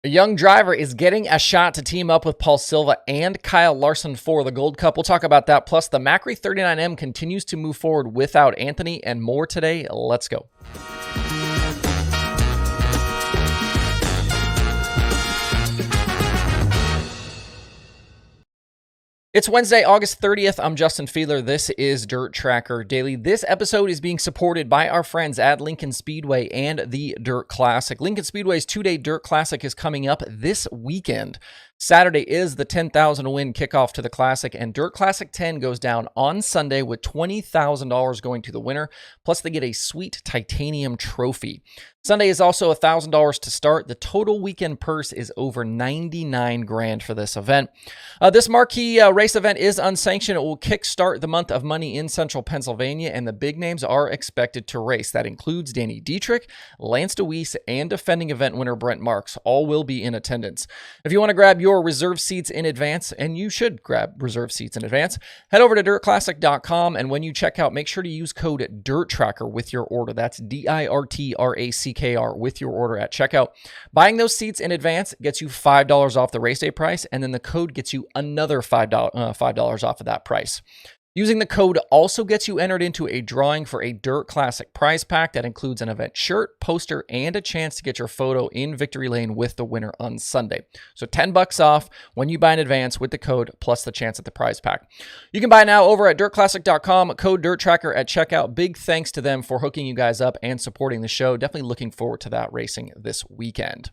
A young driver is getting a shot to team up with Paul Silva and Kyle Larson for the Gold Cup. We'll talk about that. Plus, the Macri 39M continues to move forward without Anthony, and more today. Let's go. It's Wednesday, August 30th. I'm Justin Fiedler. This is Dirt Tracker Daily. This episode is being supported by our friends at Lincoln Speedway and the Dirt Classic. Lincoln Speedway's two-day Dirt Classic is coming up this weekend. Saturday is the 10,000 win kickoff to the Classic, and Dirt Classic 10 goes down on Sunday with $20,000 going to the winner, plus they get a sweet titanium trophy. Sunday is also $1,000 to start. The total weekend purse is over $99,000 for this event. This marquee race event is unsanctioned. It will kickstart the month of money in central Pennsylvania, and the big names are expected to race. That includes Danny Dietrich, Lance Dewease, and defending event winner Brent Marks. All will be in attendance. If you want to grab your reserve seats in advance, and you should grab reserve seats in advance, head over to DIRTClassic.com, and when you check out, make sure to use code DIRTRACKR with your order. That's DIRTRACKR with your order at checkout. Buying those seats in advance gets you $5 off the race day price, and then the code gets you another $5 off of that price. Using the code also gets you entered into a drawing for a Dirt Classic prize pack that includes an event shirt, poster, and a chance to get your photo in victory lane with the winner on Sunday. So $10 off when you buy in advance with the code plus the chance at the prize pack. You can buy now over at DIRTClassic.com, code DIRTRACKR at checkout. Big thanks to them for hooking you guys up and supporting the show. Definitely looking forward to that racing this weekend.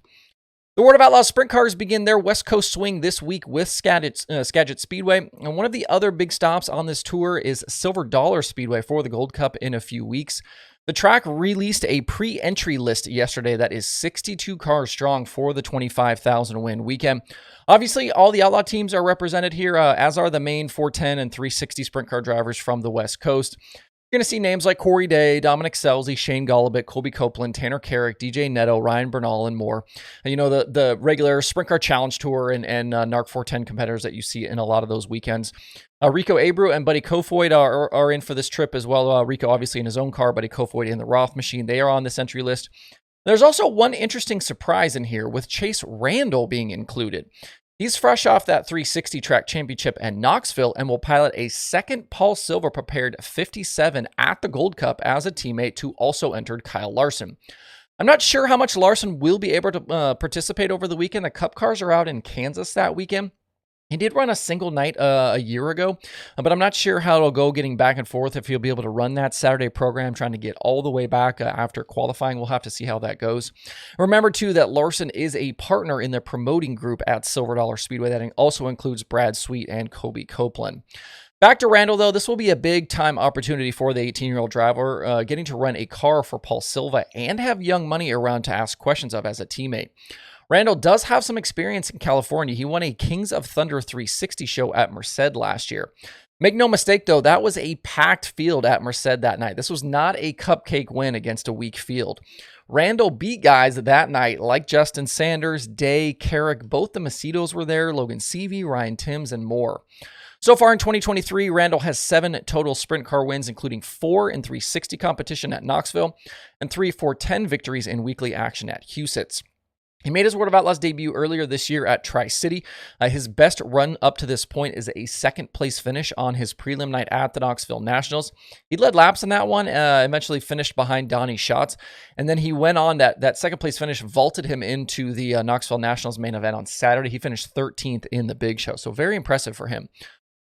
The World of Outlaws Sprint Cars begin their West Coast swing this week with Skagit Speedway. And one of the other big stops on this tour is Silver Dollar Speedway for the Gold Cup in a few weeks. The track released a pre-entry list yesterday that is 62 cars strong for the 25,000 win weekend. Obviously, all the Outlaw teams are represented here, as are the main 410 and 360 sprint car drivers from the West Coast. You're going to see names like Corey Day, Dominic Selzy, Shane Golobic, Colby Copeland, Tanner Carrick, DJ Netto, Ryan Bernal, and more. And, you know, the regular Sprint Car Challenge Tour and NARC 410 competitors that you see in a lot of those weekends. Rico Abreu and Buddy Kofoid are in for this trip as well. Rico obviously in his own car, Buddy Kofoid in the Roth machine. They are on this entry list. There's also one interesting surprise in here with Chase Randall being included. He's fresh off that 360 track championship at Knoxville and will pilot a second Paul Silva prepared 57 at the Gold Cup as a teammate to also entered Kyle Larson. I'm not sure how much Larson will be able to participate over the weekend. The Cup cars are out in Kansas that weekend. He did run a single night a year ago, but I'm not sure how it'll go getting back and forth, if he'll be able to run that Saturday program, trying to get all the way back after qualifying. We'll have to see how that goes. Remember, too, that Larson is a partner in the promoting group at Silver Dollar Speedway. That also includes Brad Sweet and Colby Copeland. Back to Randall, though, this will be a big-time opportunity for the 18-year-old driver, getting to run a car for Paul Silva and have young money around to ask questions of as a teammate. Randall does have some experience in California. He won a Kings of Thunder 360 show at Merced last year. Make no mistake, though, that was a packed field at Merced that night. This was not a cupcake win against a weak field. Randall beat guys that night like Justin Sanders, Day, Carrick. Both the Macedos were there, Logan Seavey, Ryan Timms, and more. So far in 2023, Randall has 7 total sprint car wins, including 4 in 360 competition at Knoxville and 3 410 victories in weekly action at Huset's. He made his World of Outlaws debut earlier this year at Tri-City. His best run up to this point is a second-place finish on his prelim night at the Knoxville Nationals. He led laps in that one, eventually finished behind Donnie Schatz, and then he went on that second-place finish, vaulted him into the Knoxville Nationals main event on Saturday. He finished 13th in the Big Show, so very impressive for him.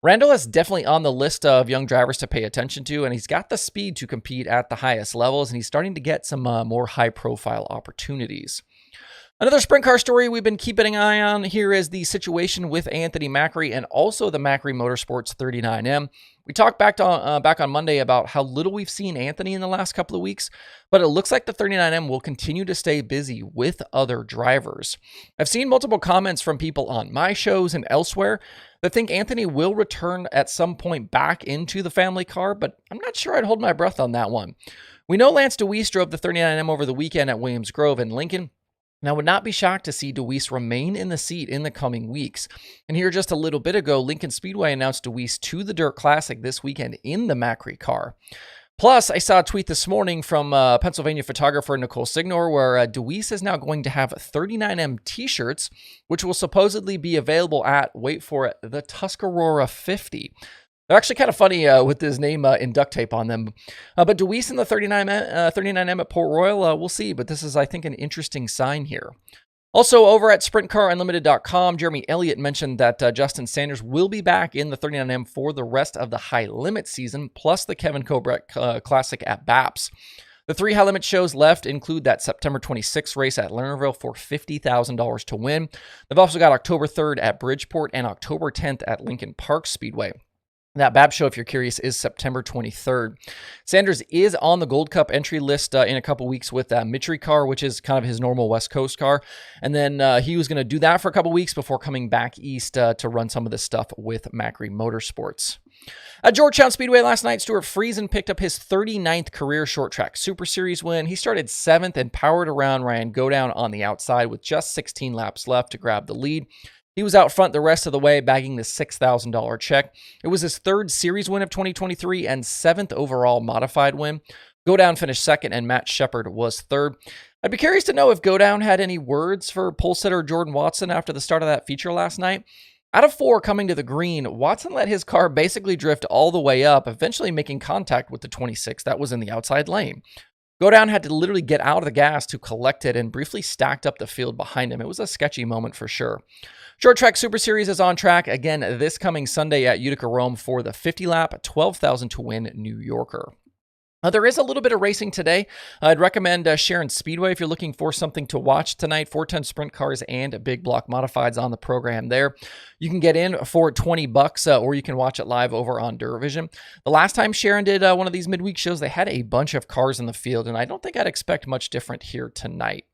Randall is definitely on the list of young drivers to pay attention to, and he's got the speed to compete at the highest levels, and he's starting to get some more high-profile opportunities. Another sprint car story we've been keeping an eye on here is the situation with Anthony Macri and also the Macri Motorsports 39M. We talked back on Monday about how little we've seen Anthony in the last couple of weeks, but it looks like the 39M will continue to stay busy with other drivers. I've seen multiple comments from people on my shows and elsewhere that think Anthony will return at some point back into the family car, but I'm not sure I'd hold my breath on that one. We know Lance Dewease drove the 39M over the weekend at Williams Grove and Lincoln. And I would not be shocked to see Dewease remain in the seat in the coming weeks. And here just a little bit ago, Lincoln Speedway announced Dewease to the Dirt Classic this weekend in the Macri car. Plus, I saw a tweet this morning from Pennsylvania photographer Nicole Signor where Dewease is now going to have 39M t-shirts, which will supposedly be available at, wait for it, the Tuscarora 50. They're actually kind of funny with his name in duct tape on them. But Dewease and the 39M at Port Royal, we'll see. But this is, I think, an interesting sign here. Also, over at SprintCarUnlimited.com, Jeremy Elliott mentioned that Justin Sanders will be back in the 39M for the rest of the High Limit season, plus the Kevin Kobreck Classic at BAPS. The 3 High Limit shows left include that September 26th race at Lernerville for $50,000 to win. They've also got October 3rd at Bridgeport and October 10th at Lincoln Park Speedway. That BAP show, if you're curious, is September 23rd. Sanders is on the Gold Cup entry list in a couple weeks with that Macri car, which is kind of his normal West Coast car. And then he was going to do that for a couple weeks before coming back east to run some of this stuff with Macri Motorsports. At Georgetown Speedway last night, Stewart Friesen picked up his 39th career short track Super Series win. He started 7th and powered around Ryan Godown on the outside with just 16 laps left to grab the lead. He was out front the rest of the way, bagging the $6,000 check. It was his 3rd series win of 2023 and 7th overall modified win. Godown finished 2nd, and Matt Shepard was 3rd. I'd be curious to know if Godown had any words for pole sitter Jordan Watson after the start of that feature last night. Out of 4 coming to the green, Watson let his car basically drift all the way up, eventually making contact with the 26 that was in the outside lane. Godown had to literally get out of the gas to collect it and briefly stacked up the field behind him. It was a sketchy moment for sure. Short Track Super Series is on track again this coming Sunday at Utica Rome for the 50-lap, $12,000 to win New Yorker. There is a little bit of racing today. I'd recommend Sharon Speedway if you're looking for something to watch tonight. 410 sprint cars and big block modifieds on the program there. You can get in for $20 or you can watch it live over on DIRTVision. The last time Sharon did one of these midweek shows, they had a bunch of cars in the field, and I don't think I'd expect much different here tonight.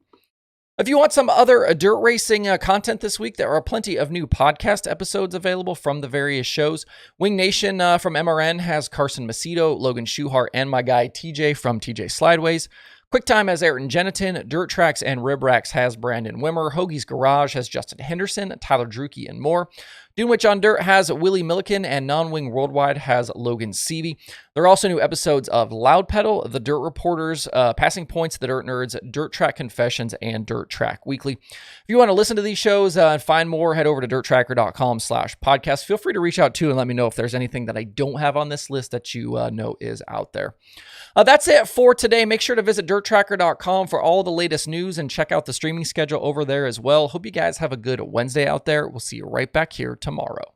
If you want some other dirt racing content this week, there are plenty of new podcast episodes available from the various shows. Wing Nation from MRN has Carson Macedo, Logan Schuhart, and my guy TJ from TJ Slideways. QuickTime has Ayrton Genitin. Dirt Tracks and Rib Racks has Brandon Wimmer. Hoagie's Garage has Justin Henderson, Tyler Drucke, and more. Dunewich on Dirt has Willie Milliken, and Non-Wing Worldwide has Logan Seavey. There are also new episodes of Loud Pedal, The Dirt Reporters, Passing Points, The Dirt Nerds, Dirt Track Confessions, and Dirt Track Weekly. If you want to listen to these shows and find more, head over to DIRTRACKR.com/podcast. Feel free to reach out too and let me know if there's anything that I don't have on this list that you know is out there. That's it for today. Make sure to visit DIRTRACKR.com for all the latest news and check out the streaming schedule over there as well. Hope you guys have a good Wednesday out there. We'll see you right back here tomorrow.